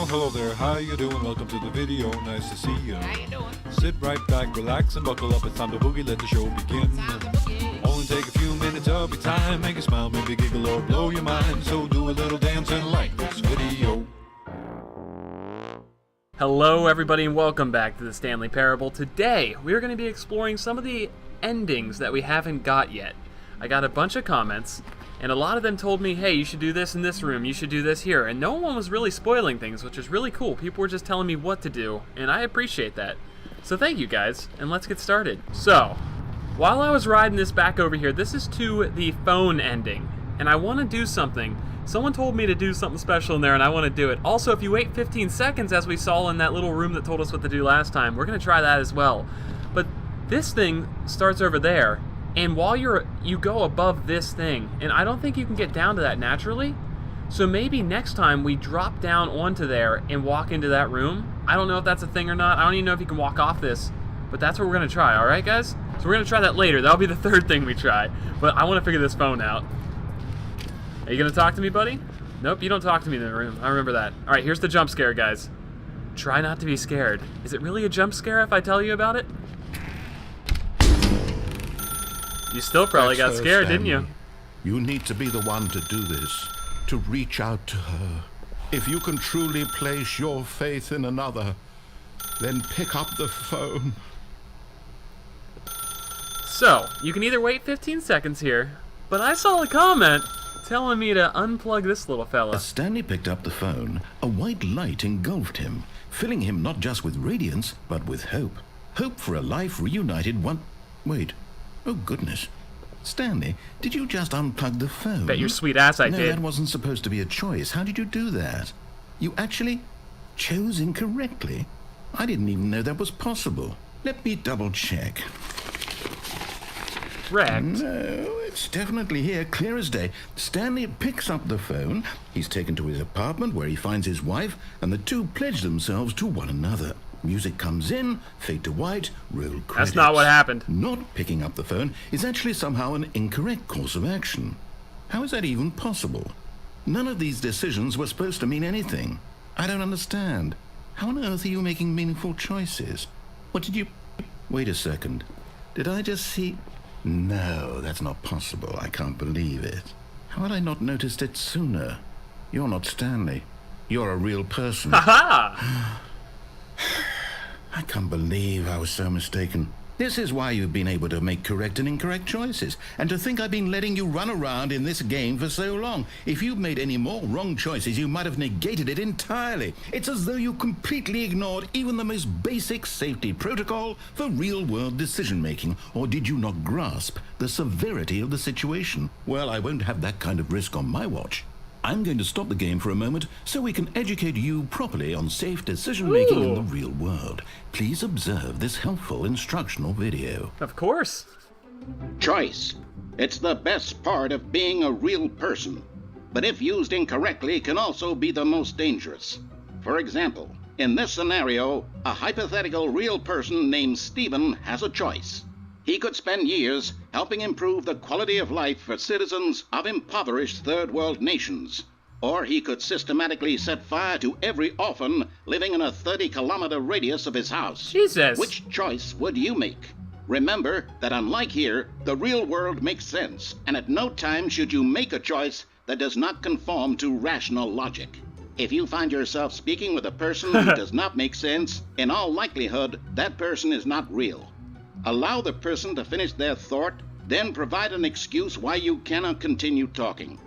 hello there, how you doing? Welcome to the video, nice to see you. How you doing? Sit right back, relax and buckle up, it's time to boogie, let the show begin. Time to boogie. Only take a few minutes of your time, make you smile, maybe giggle or blow your mind. So do a little dance and like this video. Hello everybody and welcome back to the Stanley Parable. Today we are going to be exploring some of the endings that we haven't got yet. I got a bunch of comments and a lot of them told me, hey, you should do this in this room, you should do this here, and no one was really spoiling things, which is really cool. People were just telling me what to do, and I appreciate that. So thank you guys, and let's get started. So, while I was riding this back over here, this is to the phone ending, and I want to do something. Someone told me to do something special in there, and I want to do it. Also, if you wait 15 seconds, as we saw in that little room that told us what to do last time, we're going to try that as well. But this thing starts over there, and while you go above this thing, and I don't think you can get down to that naturally, so maybe next time we drop down onto there and walk into that room. I don't know if that's a thing or not. I don't even know if you can walk off this, but that's what we're going to try, all right, guys? So we're going to try that later. That'll be the third thing we try, but I want to figure this phone out. Are you going to talk to me, buddy? Nope, you don't talk to me in the room. I remember that. All right, here's the jump scare, guys. Try not to be scared. Is it really a jump scare if I tell you about it? You still probably got scared, didn't you? You need to be the one to do this, to reach out to her. If you can truly place your faith in another, then pick up the phone. So, you can either wait 15 seconds here, but I saw a comment telling me to unplug this little fella. As Stanley picked up the phone, a white light engulfed him, filling him not just with radiance, but with hope. Hope for a life reunited Wait. Oh, goodness. Stanley, did you just unplug the phone? Bet your sweet ass I did. did. No, that wasn't supposed to be a choice. How did you do that? You actually chose incorrectly? I didn't even know that was possible. Let me double check. Correct. No, it's definitely here, clear as day. Stanley picks up the phone. He's taken to his apartment where he finds his wife, and the two pledge themselves to one another. Music comes in, fade to white, roll credits. That's not what happened. Not picking up the phone is actually somehow an incorrect course of action. How is that even possible? None of these decisions were supposed to mean anything. I don't understand. How on earth are you making meaningful choices? What did you... Wait a second. Did I just see... No, that's not possible. I can't believe it. How had I not noticed it sooner? You're not Stanley. You're a real person. Ha-ha! I can't believe I was so mistaken. This is why you've been able to make correct and incorrect choices. And to think I've been letting you run around in this game for so long. If you'd made any more wrong choices, you might have negated it entirely. It's as though you completely ignored even the most basic safety protocol for real-world decision-making. Or did you not grasp the severity of the situation? Well, I won't have that kind of risk on my watch. I'm going to stop the game for a moment so we can educate you properly on safe decision-making in the real world. Please observe this helpful instructional video. Of course. Choice. It's the best part of being a real person, but if used incorrectly can also be the most dangerous. For example, in this scenario, a hypothetical real person named Stephen has a choice. He could spend years helping improve the quality of life for citizens of impoverished third world nations. Or he could systematically set fire to every orphan living in a 30-kilometer radius of his house. Jesus. Which choice would you make? Remember that unlike here, the real world makes sense, and at no time should you make a choice that does not conform to rational logic. If you find yourself speaking with a person who does not make sense, in all likelihood, that person is not real. Allow the person to finish their thought, then provide an excuse why you cannot continue talking.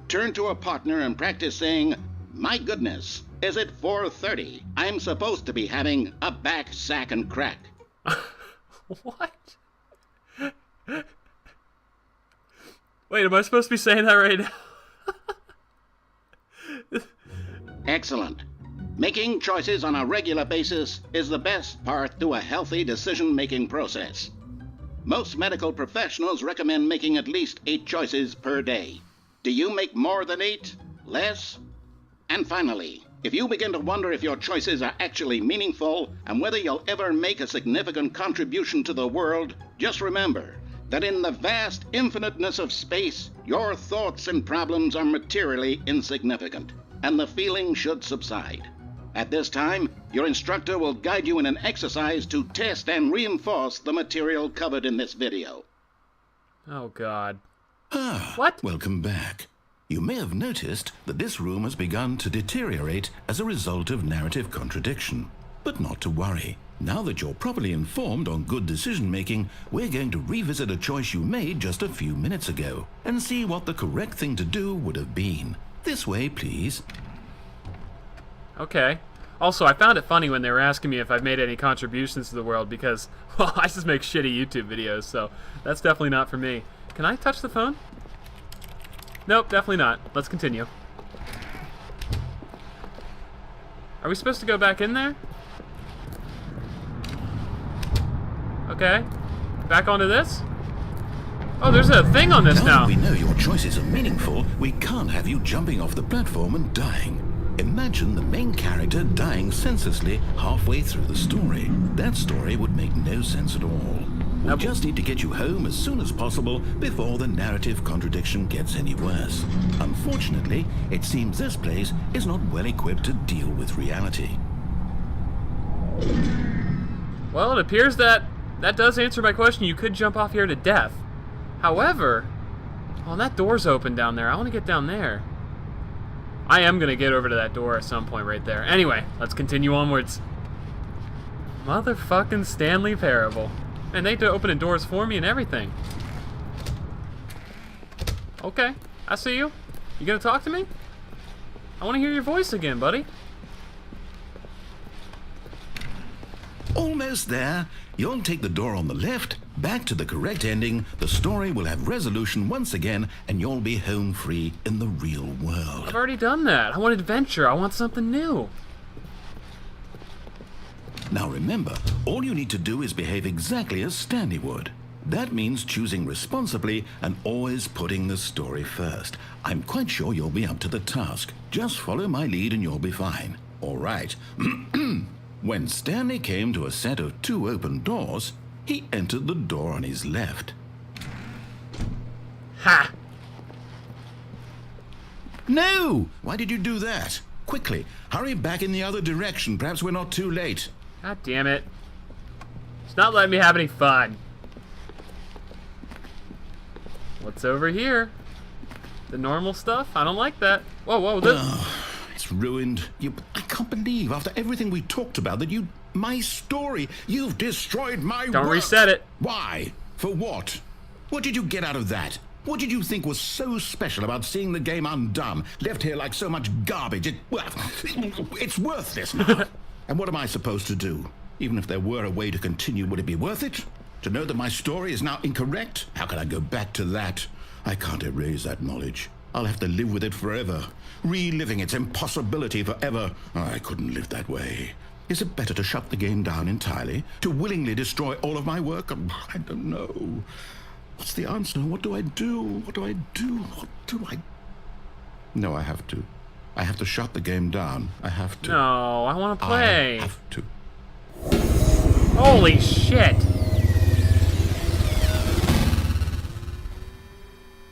Turn to a partner and practice saying, "My goodness, is it 4:30? I'm supposed to be having a back, sack, and crack." What? Wait, am I supposed to be saying that right now? Excellent. Making choices on a regular basis is the best part to a healthy decision-making process. Most medical professionals recommend making at least 8 choices per day. Do you make more than 8? Less? And finally, if you begin to wonder if your choices are actually meaningful and whether you'll ever make a significant contribution to the world, just remember that in the vast infiniteness of space, your thoughts and problems are materially insignificant, and the feeling should subside. At this time, your instructor will guide you in an exercise to test and reinforce the material covered in this video. Oh, God. Ah, What? welcome back. You may have noticed that this room has begun to deteriorate as a result of narrative contradiction. But not to worry. Now that you're properly informed on good decision-making, we're going to revisit a choice you made just a few minutes ago and see what the correct thing to do would have been. This way, please. Okay. Also, I found it funny when they were asking me if I've made any contributions to the world because, well, I just make shitty YouTube videos, so that's definitely not for me. Can I touch the phone? Nope, definitely not. Let's continue. Are we supposed to go back in there? Okay. Back onto this? Oh, there's a thing on this Now now. that we know your choices are meaningful, we can't have you jumping off the platform and dying. Imagine the main character dying senselessly halfway through the story. That story would make no sense at all. We just need to get you home as soon as possible before the narrative contradiction gets any worse. Unfortunately, it seems this place is not well equipped to deal with reality. Well, it appears that does answer my question. You could jump off here to death. However, oh, that door's open down there. I want to get down there. I am going to get over to that door at some point right there. Anyway, let's continue onwards. Motherfucking Stanley Parable. And they opening doors for me and everything. Okay, I see you. You gonna talk to me? I want to hear your voice again, buddy. Almost there. You'll take the door on the left, back to the correct ending, the story will have resolution once again, and you'll be home free in the real world. I've already done that. I want adventure. I want something new. Now remember, all you need to do is behave exactly as Stanley would. That means choosing responsibly and always putting the story first. I'm quite sure you'll be up to the task. Just follow my lead and you'll be fine. All right. When Stanley came to a set of 2 open doors, he entered the door on his left. Ha! No! Why did you do that? Quickly, hurry back in the other direction. Perhaps we're not too late. God damn it. It's not letting me have any fun. What's over here? The normal stuff? I don't like that. Whoa, whoa. It's ruined. I can't believe, after everything we talked about, that my story, you've destroyed my Don't work. reset it. Why? For what? What did you get out of that? What did you think was so special about seeing the game undone, left here like so much garbage? It's worthless now. And what am I supposed to do? Even if there were a way to continue, would it be worth it? To know that my story is now incorrect? How can I go back to that? I can't erase that knowledge. I'll have to live with it forever, reliving its impossibility forever. I couldn't live that way. Is it better to shut the game down entirely? To willingly destroy all of my work? I don't know. What's the answer? What do I do? What do I do? What do I... No, I have to. I have to shut the game down. I have to. No, I want to play. I have to. Holy shit.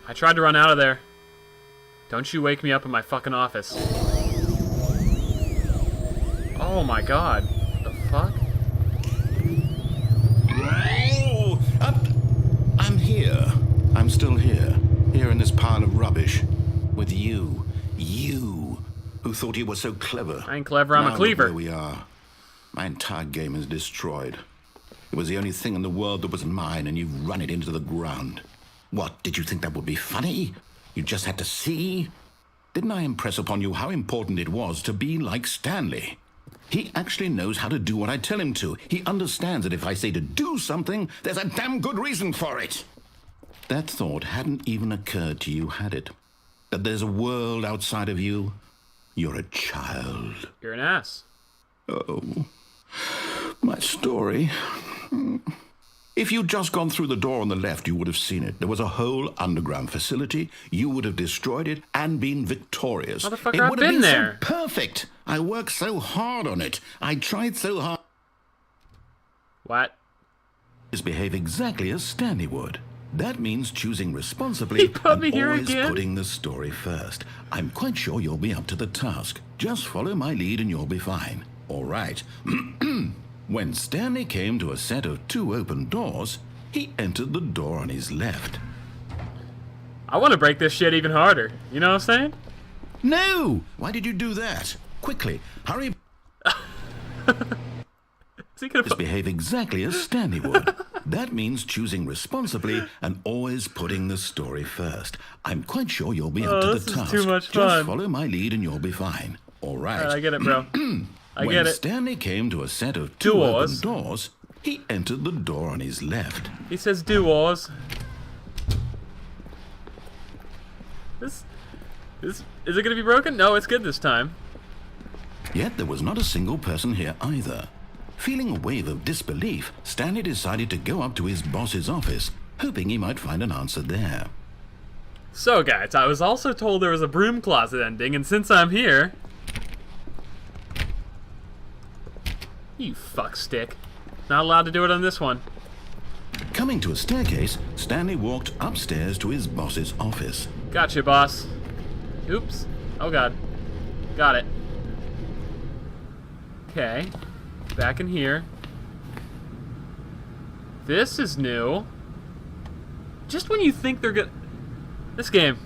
I tried to run out of there. Don't you wake me up in my fucking office. Oh my god. What the fuck? Oh, I'm here. I'm still here. Here in this pile of rubbish. With you. You. Who thought you were so clever. I ain't clever, I'm Now a look cleaver. where we are. My entire game is destroyed. It was the only thing in the world that was mine, and you've run it into the ground. What, did you think that would be funny? You just had to see? Didn't I impress upon you how important it was to be like Stanley? He actually knows how to do what I tell him to. He understands that if I say to do something, there's a damn good reason for it. That thought hadn't even occurred to you, had it? That there's a world outside of you? You're a child. You're an ass. Oh, my story. If you'd just gone through the door on the left, you would have seen it. There was a whole underground facility. You would have destroyed it and been victorious. Motherfucker, it I've would have been been there. so perfect. I worked so hard on it. I tried so hard. What? Just behave exactly as Stanley would. That means choosing responsibly He put me and here always again? putting the story first. I'm quite sure you'll be up to the task. Just follow my lead and you'll be fine. All right. When Stanley came to a set of 2 open doors, he entered the door on his left. I want to break this shit even harder. You know what I'm saying? No! Why did you do that? Quickly, hurry. Is he gonna Just behave exactly as Stanley would. That means choosing responsibly and always putting the story first. I'm quite sure you'll be up to this the is task. too much fun. Just follow my lead and you'll be fine. All right. I get it, bro. I When get it. Stanley came to a set of 2 Doors. open doors, he entered the door on his left. He says doors. This is it gonna be broken? No, it's good this time. Yet there was not a single person here either. Feeling a wave of disbelief, Stanley decided to go up to his boss's office, hoping he might find an answer there. So guys, I was also told there was a broom closet ending, and since I'm here... You fuckstick. Not allowed to do it on this one. Coming to a staircase, Stanley walked upstairs to his boss's office. Gotcha, boss. Oops. Oh god. Got it. Okay. Back in here. This is new. Just when you think they're good... This game.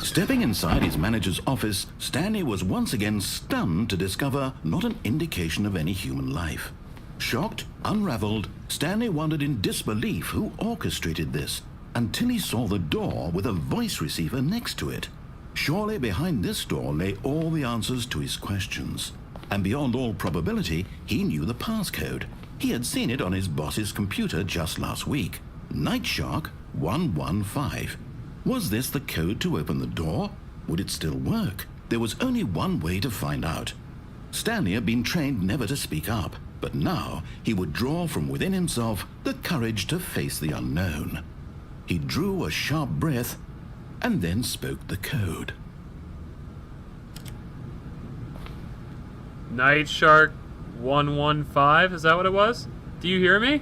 Stepping inside his manager's office, Stanley was once again stunned to discover not an indication of any human life. Shocked, unraveled, Stanley wondered in disbelief who orchestrated this, until he saw the door with a voice receiver next to it. Surely behind this door lay all the answers to his questions. And beyond all probability, he knew the passcode. He had seen it on his boss's computer just last week. Night Shark 115. Was this the code to open the door? Would it still work? There was only one way to find out. Stanley had been trained never to speak up, but now he would draw from within himself the courage to face the unknown. He drew a sharp breath and then spoke the code. Night Shark 115, is that what it was? Do you hear me?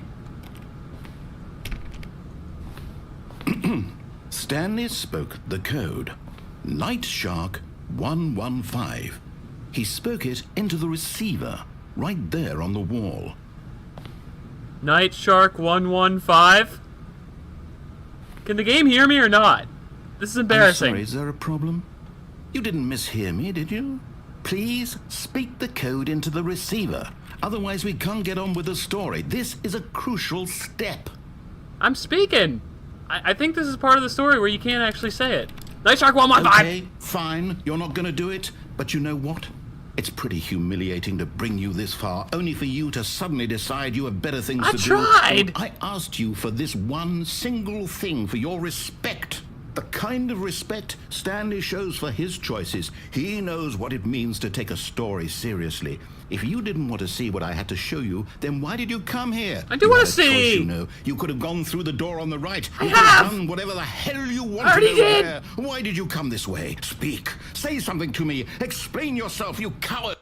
Stanley spoke the code. Night Shark 115. He spoke it into the receiver, right there on the wall. Night Shark 115? Can the game hear me or not? This is embarrassing. I'm sorry, is there a problem? You didn't mishear me, did you? Please speak the code into the receiver. Otherwise we can't get on with the story. This is a crucial step. I'm speaking. I think this is part of the story where you can't actually say it. Night Shark 115! Okay, fine. You're not going to do it. But you know what? It's pretty humiliating to bring you this far, only for you to suddenly decide you have better things I to tried. do. I asked you for this one single thing, for your respect. The kind of respect Stanley shows for his choices. He knows what it means to take a story seriously. If you didn't want to see what I had to show you, then why did you come here? I do You want had to a choice, see. you know. You could have gone through the door on the right. I You could have have. done whatever the hell you wanted. I already over did. there. Why did you come this way? Speak. Say something to me. Explain yourself, you coward.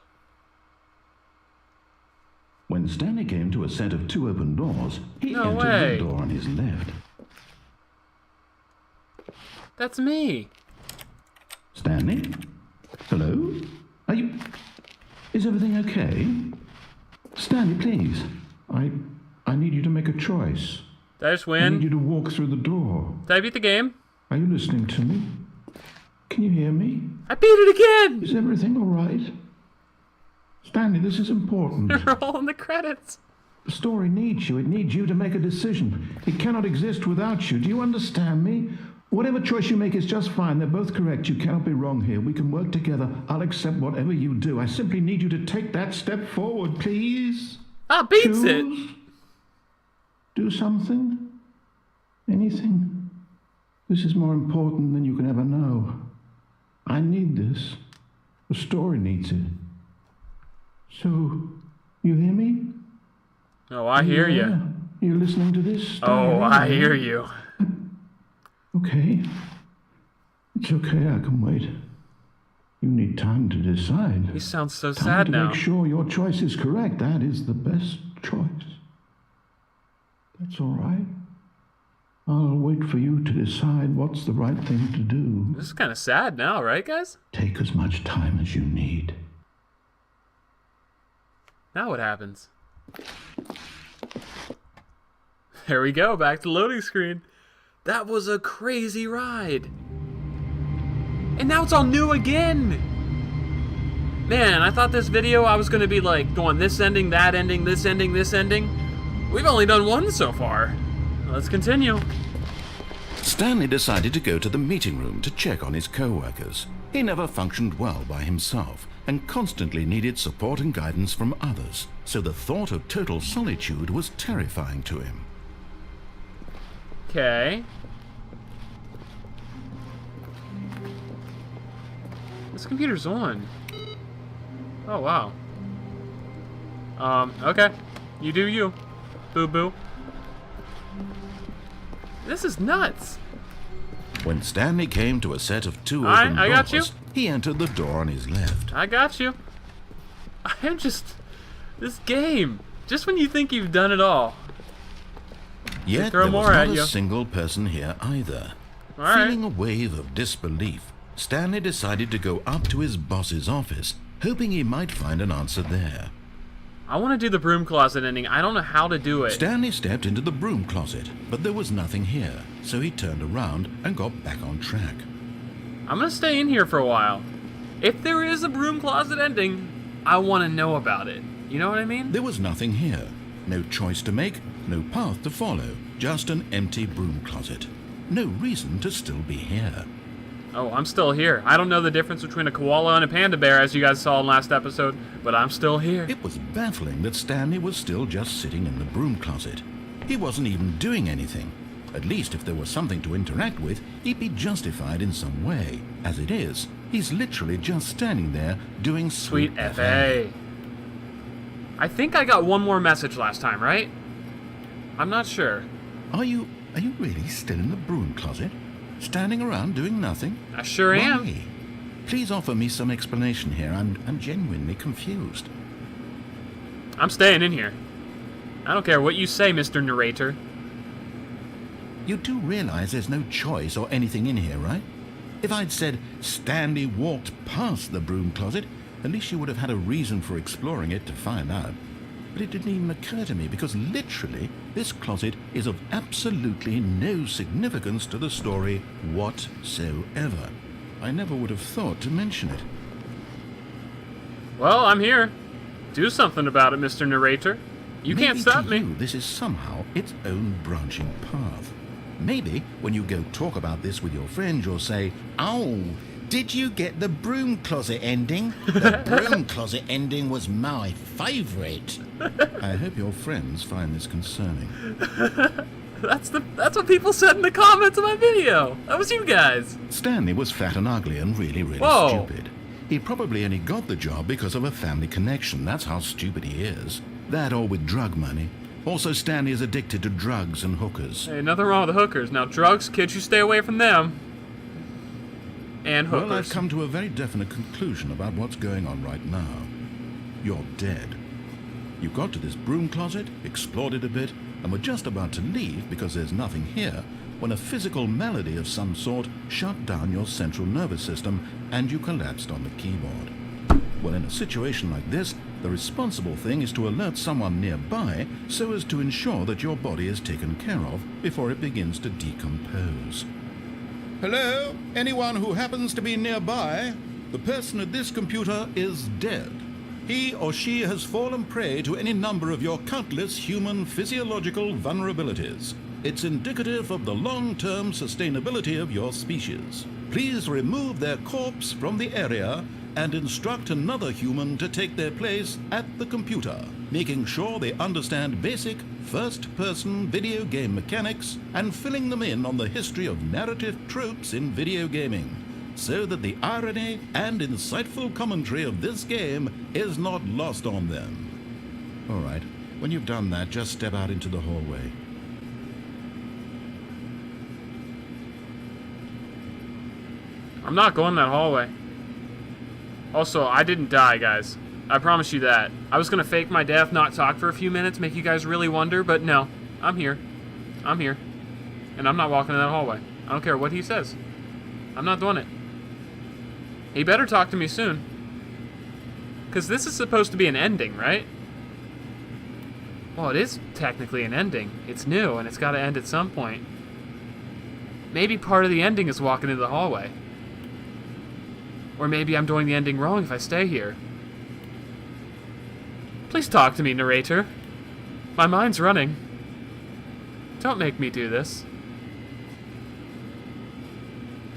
When Stanley came to a set of 2 open doors, he No entered way. the door on his left. That's me. Stanley? Hello? Are you... Is everything okay? Stanley, please. I need you to make a choice. Did I just I need you win? to walk through the door. Did I beat the game? Are you listening to me? Can you hear me? I beat it again! Is everything all right? Stanley, this is important. They're all in the credits. The story needs you. It needs you to make a decision. It cannot exist without you. Do you understand me? Whatever choice you make is just fine. They're both correct. You cannot be wrong here. We can work together. I'll accept whatever you do. I simply need you to take that step forward, please. Ah, beats it. Choose. Do something. Anything. This is more important than you can ever know. I need this. The story needs it. So, you hear me? Oh, I hear you. Yeah. You're listening to this story? Oh, I hear you. Okay. It's okay, I can wait. You need time to decide. He sounds so Time sad to now. make sure your choice is correct. That is the best choice. That's all right. I'll wait for you to decide what's the right thing to do. This is kind of sad now, right, guys? Take as much time as you need. Now what happens? There we go, back to loading screen. That was a crazy ride. And now it's all new again. Man, I thought this video I was going to be like going this ending, that ending, this ending, this ending. We've only done one so far. Let's continue. Stanley decided to go to the meeting room to check on his co-workers. He never functioned well by himself and constantly needed support and guidance from others, so the thought of total solitude was terrifying to him. Okay. This computer's on. Oh, wow. Okay. You do you. Boo-boo. This is nuts. When Stanley came to a set of two Alright, open I got doors, you. he entered the door on his left. I got you. I'm just... This game. Just when you think you've done it all. Yet throw there was more not at a you. single person here either. Alright. Feeling a wave of disbelief, Stanley decided to go up to his boss's office, hoping he might find an answer there. I want to do the broom closet ending. I don't know how to do it. Stanley stepped into the broom closet, but there was nothing here, so he turned around and got back on track. I'm going to stay in here for a while. If there is a broom closet ending, I want to know about it. You know what I mean? There was nothing here. No choice to make, no path to follow, just an empty broom closet. No reason to still be here. Oh, I'm still here. I don't know the difference between a koala and a panda bear, as you guys saw in last episode, but I'm still here. It was baffling that Stanley was still just sitting in the broom closet. He wasn't even doing anything. At least if there was something to interact with, he'd be justified in some way. As it is, he's literally just standing there doing Sweet FA. I think I got one more message last time, right? I'm not sure. Are you really still in the broom closet? Standing around doing nothing? I sure am. Why? Please offer me some explanation here. I'm genuinely confused. I'm staying in here. I don't care what you say, Mr. Narrator. You do realize there's no choice or anything in here, right? If I'd said Stanley walked past the broom closet, at least you would have had a reason for exploring it to find out. But it didn't even occur to me because literally this closet is of absolutely no significance to the story whatsoever. I never would have thought to mention it. Well, I'm here. Do something about it, Mr. Narrator. You Maybe can't stop to me. you, this is somehow its own branching path. Maybe when you go talk about this with your friends, you'll say, "Oh, did you get the broom closet ending? The broom closet ending was my favourite." I hope your friends find this concerning. That's what people said in the comments of my video. That was you guys. Stanley was fat and ugly and really Whoa. stupid. He probably only got the job because of a family connection. That's how stupid he is. That or with drug money. Also, Stanley is addicted to drugs and hookers. Hey, nothing wrong with the hookers. Now, drugs, kids, you stay away from them. And hookers. Well, I've come to a very definite conclusion about what's going on right now. You're dead. You got to this broom closet, explored it a bit, and were just about to leave because there's nothing here, when a physical malady of some sort shut down your central nervous system and you collapsed on the keyboard. Well, in a situation like this, the responsible thing is to alert someone nearby so as to ensure that your body is taken care of before it begins to decompose. Hello? Anyone who happens to be nearby? The person at this computer is dead. He or she has fallen prey to any number of your countless human physiological vulnerabilities. It's indicative of the long-term sustainability of your species. Please remove their corpse from the area and instruct another human to take their place at the computer, making sure they understand basic first-person video game mechanics and filling them in on the history of narrative tropes in video gaming, so that the irony and insightful commentary of this game is not lost on them. All right, when you've done that, just step out into the hallway. I'm not going that hallway. Also, I didn't die, guys. I promise you that. I was going to fake my death, not talk for a few minutes, make you guys really wonder, but no. I'm here. I'm here. And I'm not walking in that hallway. I don't care what he says. I'm not doing it. He better talk to me soon. Because this is supposed to be an ending, right? Well, it is technically an ending. It's new, and it's got to end at some point. Maybe part of the ending is walking into the hallway. Or maybe I'm doing the ending wrong if I stay here. Please talk to me, narrator. My mind's running. Don't make me do this.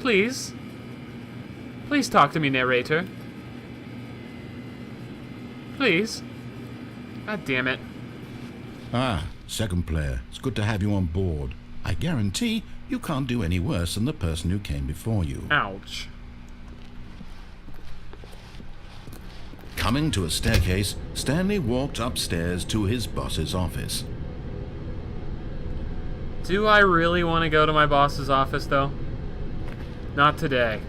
Please. Please talk to me, narrator. Please. God damn it. Ah, second player. It's good to have you on board. I guarantee you can't do any worse than the person who came before you. Ouch. Coming to a staircase, Stanley walked upstairs to his boss's office. Do I really want to go to my boss's office, though? Not today.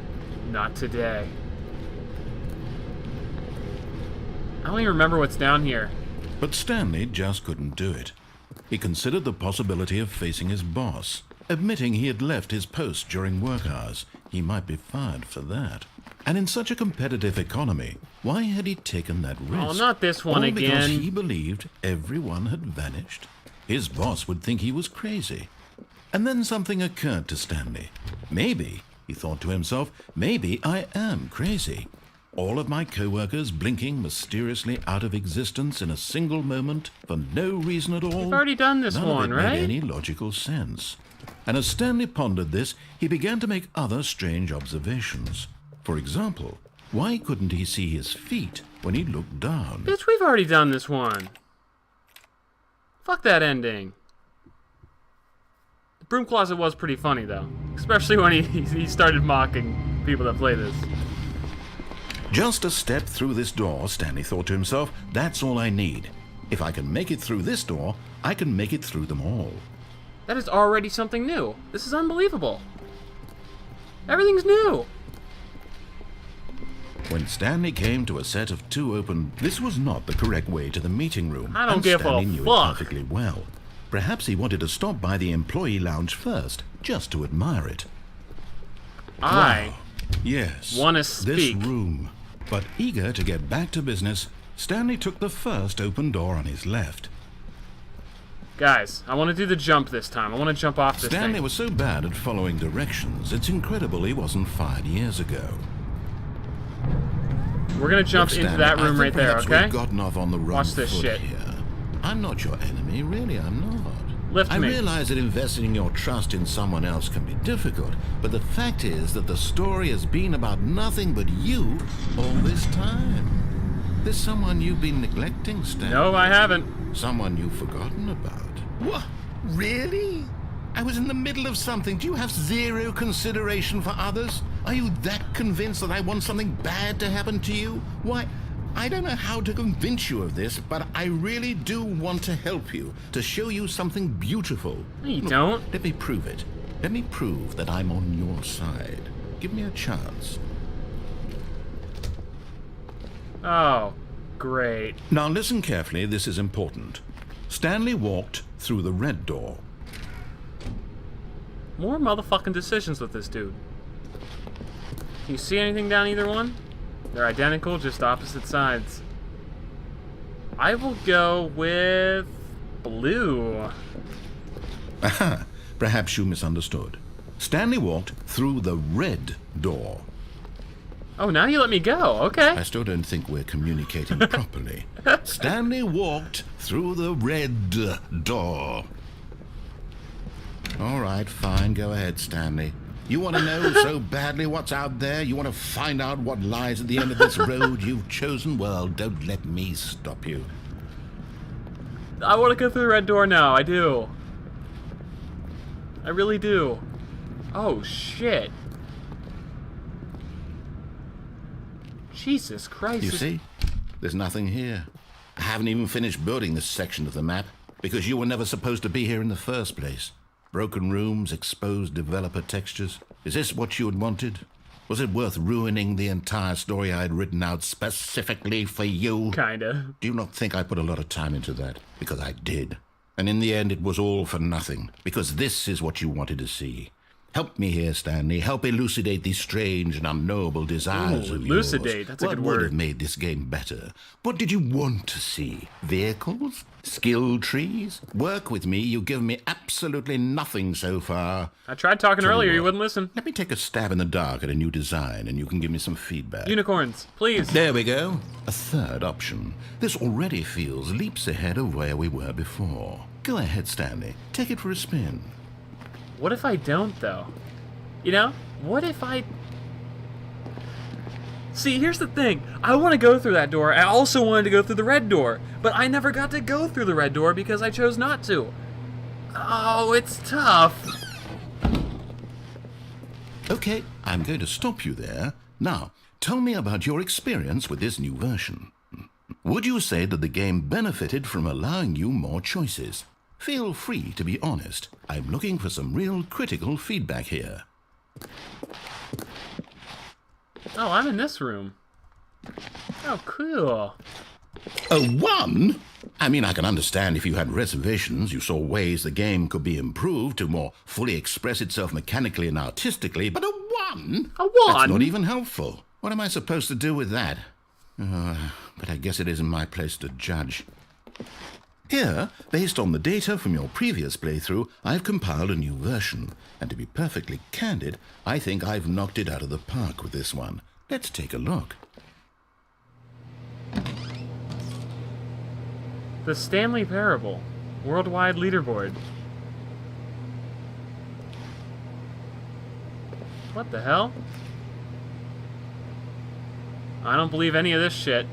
Not today. I don't even remember what's down here. But Stanley just couldn't do it. He considered the possibility of facing his boss, admitting he had left his post during work hours. He might be fired for that. And in such a competitive economy, why had he taken that risk? Oh, not this one All again. because he believed everyone had vanished. His boss would think he was crazy. And then something occurred to Stanley. Maybe, he thought to himself, maybe I am crazy. All of my co-workers blinking mysteriously out of existence in a single moment for no reason at all. We've already done this None one, of it right? made any logical sense. And as Stanley pondered this, he began to make other strange observations. For example, why couldn't he see his feet when he looked down? Bitch, we've already done this one. Fuck that ending. The broom closet was pretty funny, though. Especially when he started mocking people that play this. Just a step through this door, Stanley thought to himself, that's all I need. If I can make it through this door, I can make it through them all. That is already something new. This is unbelievable. Everything's new. When Stanley came to a set of two open, this was not the correct way to the meeting room. I don't and give Stanley a knew fuck. it perfectly well. Perhaps he wanted to stop by the employee lounge first, just to admire it. I Yes, wanna this speak. room. But eager to get back to business, Stanley took the first open door on his left. Guys, I want to do the jump this time. I want to jump off this Stanley thing. was so bad at following directions, it's incredible he wasn't fired years ago. We're gonna jump Look, into Stanley, that I room think right there, perhaps okay? We've gotten off on the wrong Watch this foot shit. here. I'm not your enemy, really, I'm not. Lift I me. realize that investing your trust in someone else can be difficult, but the fact is that the story has been about nothing but you all this time. There's someone you've been neglecting, Stanley. No, I haven't. Someone you've forgotten about. What? Really? I was in the middle of something. Do you have zero consideration for others? Are you that convinced that I want something bad to happen to you? Why, I don't know how to convince you of this, but I really do want to help you, to show you something beautiful. No, you Look, don't. Let me prove it. Let me prove that I'm on your side. Give me a chance. Oh, great. Now listen carefully, this is important. Stanley walked through the red door. More motherfucking decisions with this dude. Can you see anything down either one? They're identical, just opposite sides. I will go with blue. Aha, perhaps you misunderstood. Stanley walked through the red door. Oh, now you let me go. Okay. I still don't think we're communicating properly. Stanley walked through the red door. All right, fine. Go ahead, Stanley. You want to know so badly what's out there? You want to find out what lies at the end of this road you've chosen? Well, don't let me stop you. I want to go through the red door now. I do. I really do. Oh, shit. Jesus Christ. You see? There's nothing here. I haven't even finished building this section of the map because you were never supposed to be here in the first place. Broken rooms, exposed developer textures. Is this what you had wanted? Was it worth ruining the entire story I had written out specifically for you? Kinda. Do you not think I put a lot of time into that? Because I did. And in the end, it was all for nothing, because this is what you wanted to see. Help me here, Stanley. Help elucidate these strange and unknowable desires of yours. Elucidate, that's a good What would word. have made this game better? What did you want to see? Vehicles? Skill trees? Work with me. You've given me absolutely nothing so far. I tried talking Tell you earlier, you what, wouldn't listen. Let me take a stab in the dark at a new design, and you can give me some feedback. Unicorns, please. There we go. A third option. This already feels leaps ahead of where we were before. Go ahead, Stanley. Take it for a spin. What if I don't, though? You know? What if I... See, here's the thing. I want to go through that door. I also wanted to go through the red door. But I never got to go through the red door because I chose not to. Oh, it's tough. Okay, I'm going to stop you there. Now, tell me about your experience with this new version. Would you say that the game benefited from allowing you more choices? Feel free to be honest. I'm looking for some real critical feedback here. Oh, I'm in this room. Oh, cool. A 1? I mean, I can understand if you had reservations, you saw ways the game could be improved to more fully express itself mechanically and artistically, but a 1? A 1? That's not even helpful. What am I supposed to do with that? But I guess it isn't my place to judge. Here, based on the data from your previous playthrough, I've compiled a new version. And to be perfectly candid, I think I've knocked it out of the park with this one. Let's take a look. The Stanley Parable. Worldwide leaderboard. What the hell? I don't believe any of this shit.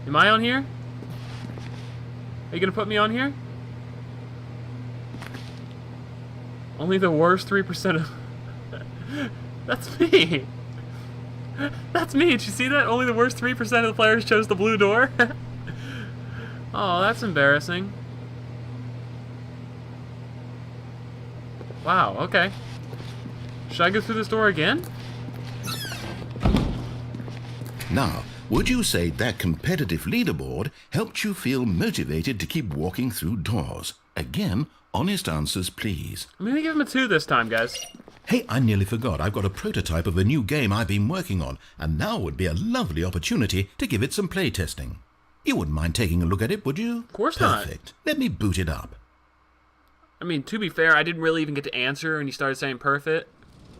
Am I on here? Are you gonna put me on here? Only the worst 3% of... That's me! That's me! Did you see that? Only the worst 3% of the players chose the blue door? Oh, that's embarrassing. Wow, okay. Should I go through this door again? Now, would you say that competitive leaderboard helped you feel motivated to keep walking through doors? Again, honest answers, please. I'm gonna give him a 2 this time, guys. Hey, I nearly forgot. I've got a prototype of a new game I've been working on, and now would be a lovely opportunity to give it some playtesting. You wouldn't mind taking a look at it, would you? Of course not. Perfect. Let me boot it up. I mean, to be fair, I didn't really even get to answer when you started saying perfect.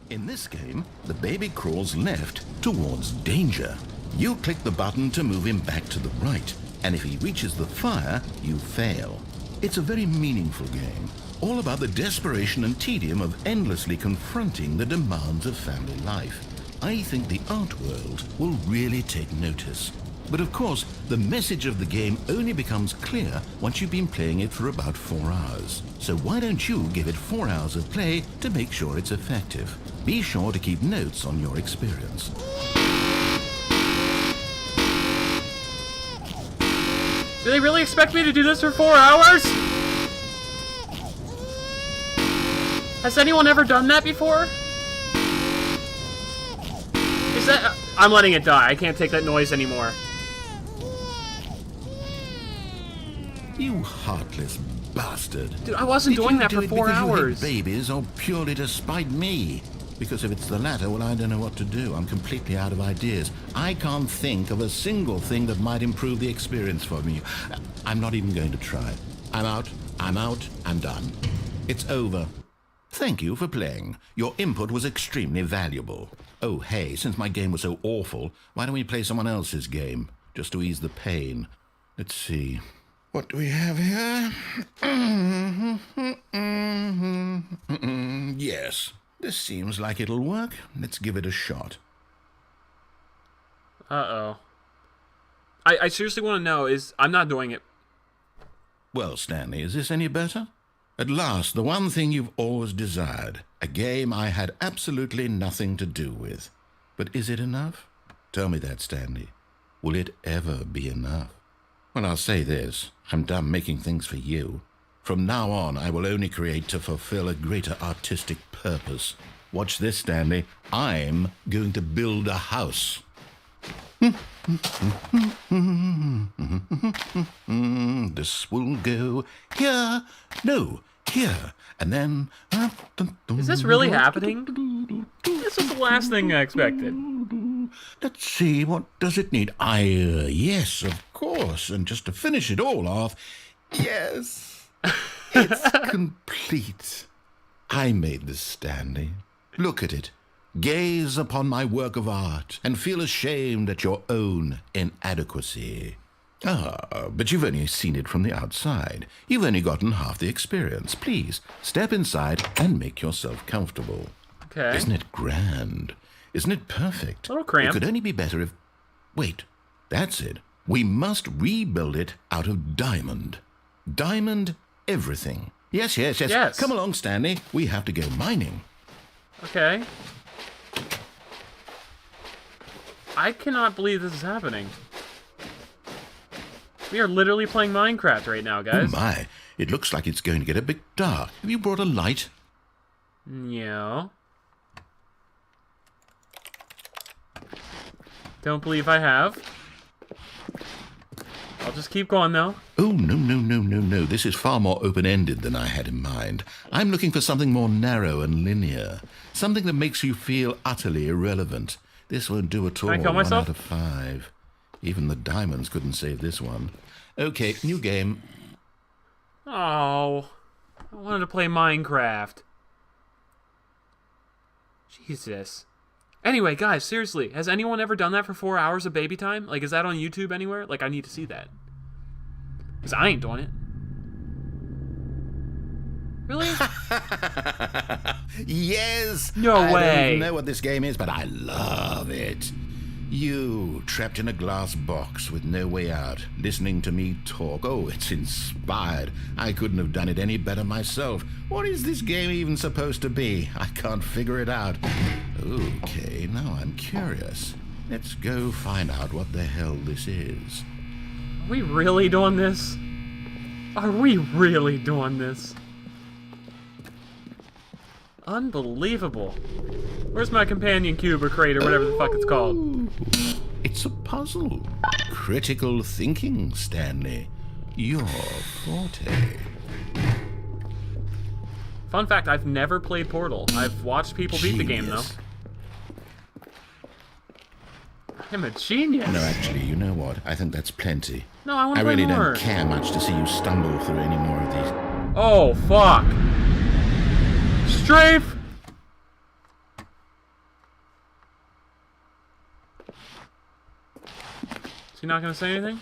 In this game, the baby crawls left towards danger. You click the button to move him back to the right, and if he reaches the fire, you fail. It's a very meaningful game, all about the desperation and tedium of endlessly confronting the demands of family life. I think the art world will really take notice. But of course, the message of the game only becomes clear once you've been playing it for about 4 hours. So why don't you give it 4 hours of play to make sure it's effective? Be sure to keep notes on your experience. Do they really expect me to do this for 4 hours? Has anyone ever done that before? Is that... I'm letting it die. I can't take that noise anymore. You heartless bastard. Dude, I wasn't doing that for 4 hours. You hate babies or purely to spite me? Because if it's the latter, well, I don't know what to do. I'm completely out of ideas. I can't think of a single thing that might improve the experience for me. I'm not even going to try. I'm out, I'm done. It's over. Thank you for playing. Your input was extremely valuable. Oh, hey, since my game was so awful, why don't we play someone else's game? Just to ease the pain. Let's see. What do we have here? Yes. This seems like it'll work. Let's give it a shot. Uh-oh. I seriously want to know is... I'm not doing it. Well, Stanley, is this any better? At last, the one thing you've always desired. A game I had absolutely nothing to do with. But is it enough? Tell me that, Stanley. Will it ever be enough? Well, I'll say this. I'm done making things for you. From now on, I will only create to fulfill a greater artistic purpose. Watch this, Stanley. I'm going to build a house. This will go here. No, here. And then... Is this really happening? This is the last thing I expected. Let's see, what does it need? Yes, of course. And just to finish it all off, yes, it's complete. I made this, Stanley. Look at it. Gaze upon my work of art and feel ashamed at your own inadequacy. But you've only seen it from the outside. You've only gotten half the experience. Please, step inside and make yourself comfortable. Okay. Isn't it grand? Isn't it perfect? A little cramped. It could only be better if... Wait, that's it. We must rebuild it out of diamond. Diamond everything. Yes. Yes. Come along, Stanley. We have to go mining. Okay. I cannot believe this is happening. We are literally playing Minecraft right now, guys. Oh my, it looks like it's going to get a bit dark. Have you brought a light? Yeah. Don't believe I have. I'll just keep going, though. Oh, no. This is far more open-ended than I had in mind. I'm looking for something more narrow and linear. Something that makes you feel utterly irrelevant. This won't do at all. Can I kill myself? 1 out of 5. Even the diamonds couldn't save this one. Okay, new game. Oh. I wanted to play Minecraft. Jesus. Anyway, guys, seriously, has anyone ever done that for 4 hours of baby time? Like, is that on YouTube anywhere? Like, I need to see that. Because I ain't doing it. Really? Yes! No I way. don't even know what this game is, but I love it. You, trapped in a glass box with no way out, listening to me talk. Oh, it's inspired. I couldn't have done it any better myself. What is this game even supposed to be? I can't figure it out. Okay, now I'm curious. Let's go find out what the hell this is. Are we really doing this? Are we really doing this? Unbelievable. Where's my companion cube or crate or whatever the fuck it's called? It's a puzzle. Critical thinking, Stanley. Your forte. Fun fact, I've never played Portal. I've watched people beat the game, though. Genius. I'm a genius. No, actually, you know what? I think that's plenty. No, I want I to play really more. don't care much to see you stumble through any more of these. Oh, fuck. Strafe! Is he not gonna say anything?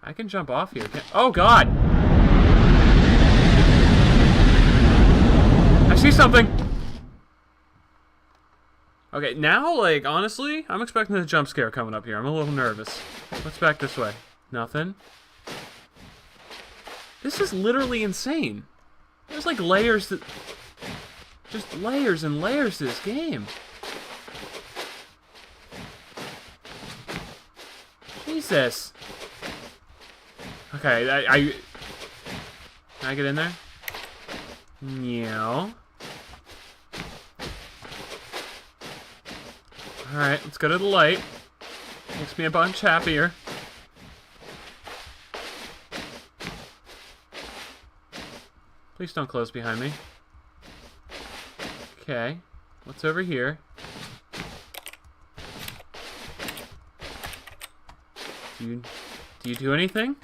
I can jump off here. Oh, God! I see something! Okay, now, like, honestly, I'm expecting a jump scare coming up here. I'm a little nervous. Let's back this way. Nothing. This is literally insane. There's like layers to... Just layers and layers to this game. Jesus. Okay, Can I get in there? Yeah. Alright, let's go to the light. Makes me a bunch happier. Please don't close behind me. Okay. What's over here? Do you do anything?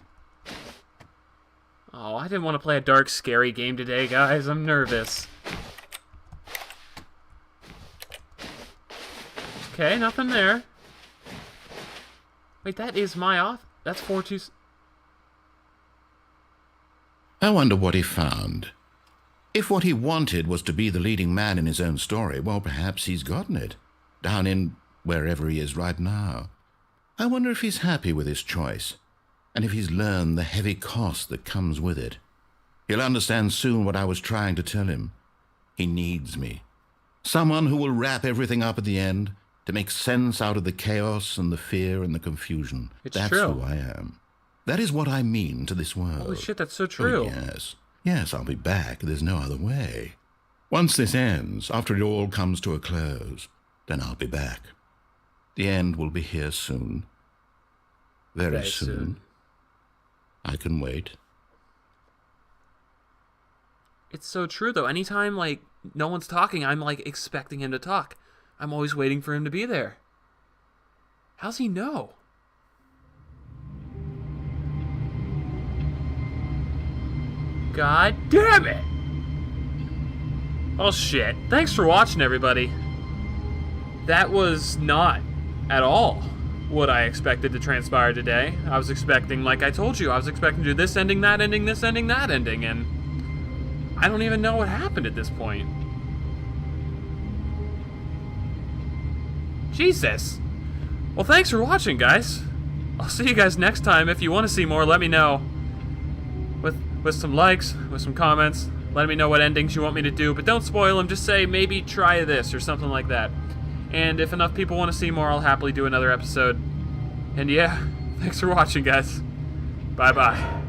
Oh, I didn't want to play a dark, scary game today, guys. I'm nervous. Okay, nothing there. Wait, that is my off. That's 4-2. I wonder what he found. If what he wanted was to be the leading man in his own story, well, perhaps he's gotten it. Down in wherever he is right now. I wonder if he's happy with his choice, and if he's learned the heavy cost that comes with it. He'll understand soon what I was trying to tell him. He needs me. Someone who will wrap everything up at the end, to make sense out of the chaos and the fear and the confusion. That's true. who I am. That is what I mean to this world. Holy shit, that's so true. Oh, yes. Yes, I'll be back. There's no other way. Once this ends, after it all comes to a close, then I'll be back. The end will be here soon. Very soon. I can wait. It's so true, though. Anytime, like, no one's talking, I'm, like, expecting him to talk. I'm always waiting for him to be there. How's he know? God damn it! Oh, shit. Thanks for watching, everybody. That was not at all what I expected to transpire today. I was expecting, like I told you, I was expecting to do this ending, that ending, this ending, that ending, and I don't even know what happened at this point. Jesus. Well, thanks for watching, guys. I'll see you guys next time. If you want to see more, let me know. With some likes, with some comments. Let me know what endings you want me to do, but don't spoil them. Just say, maybe try this or something like that. And if enough people want to see more, I'll happily do another episode. And yeah, thanks for watching, guys. Bye-bye.